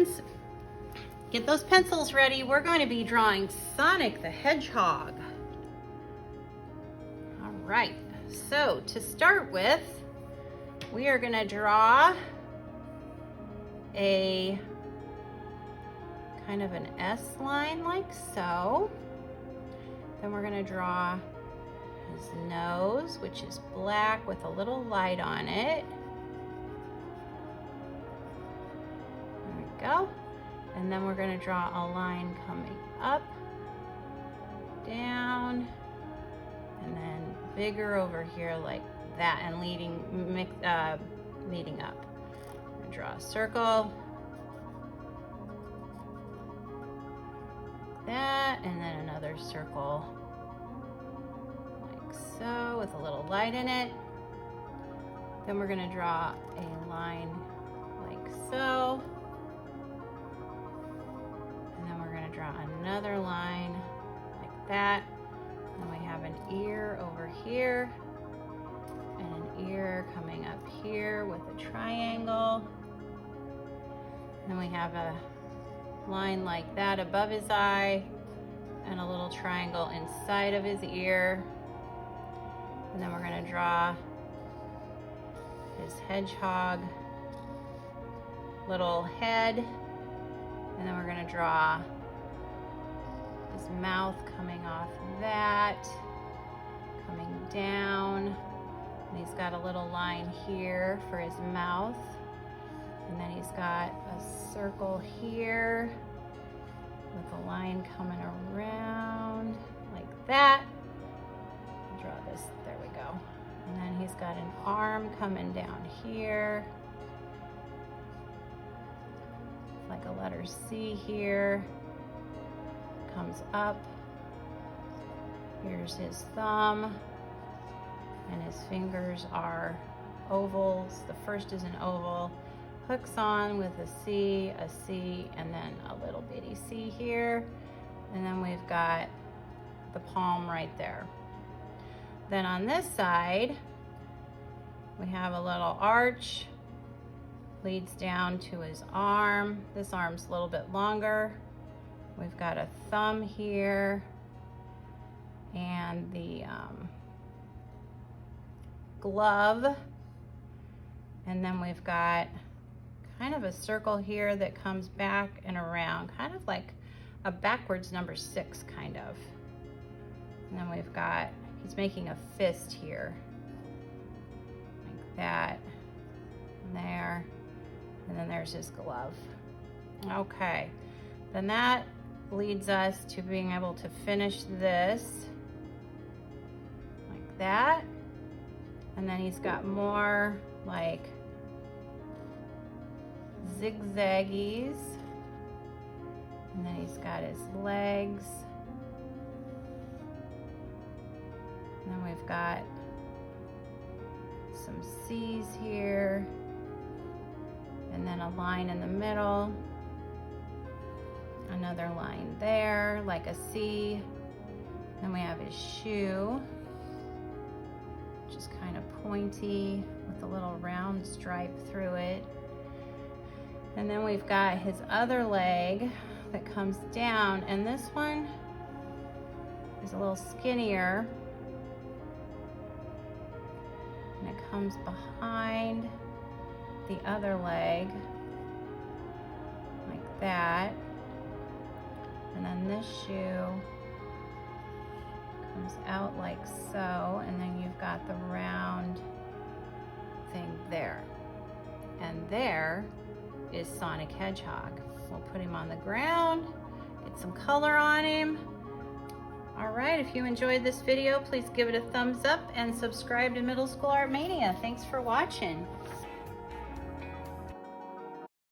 friends, get those pencils ready. We're going to be drawing Sonic the Hedgehog. All right, so to start with, we are going to draw a kind of an S line like so. Then we're going to draw his nose, which is black with a little light on it. There we go. And then we're going to draw a line coming up, down, and then bigger over here like that, and leading up. I'm going to draw a circle like that, and then another circle like so with a little light in it. Then we're going to draw a line like so. And then we're going to draw another line like that. And we have an ear over here and an ear coming up here with a triangle. And then we have a line like that above his eye and a little triangle inside of his ear. And then we're going to draw his hedgehog little head. And then we're going to draw his mouth coming off that, coming down. And he's got a little line here for his mouth. And then he's got a circle here with a line coming around like that. I'll draw this, there we go. And then he's got an arm coming down here. Like a letter C here, comes up. Here's his thumb, and his fingers are ovals. The first is an oval, hooks on with a C, and then a little bitty C here. And then we've got the palm right there. Then on this side, we have a little arch, leads down to his arm. This arm's a little bit longer. We've got a thumb here and the glove. And then we've got kind of a circle here that comes back and around, kind of like a backwards number 6 kind of. And then we've got, he's making a fist here, like that, and there. And then there's his glove. Okay, then that leads us to being able to finish this like that. And then he's got more like zigzaggies. And then he's got his legs. And then we've got some C's here. And then a line in the middle, another line there, like a C. Then we have his shoe, which is kind of pointy with a little round stripe through it. And then we've got his other leg that comes down, and this one is a little skinnier. And it comes behind the other leg like that, and then this shoe comes out like so, and then you've got the round thing there, and there is Sonic Hedgehog. We'll put him on the ground, get some color on him. All right, if you enjoyed this video, please give it a thumbs up and subscribe to MiddleSchoolArtMania. Thanks for watching.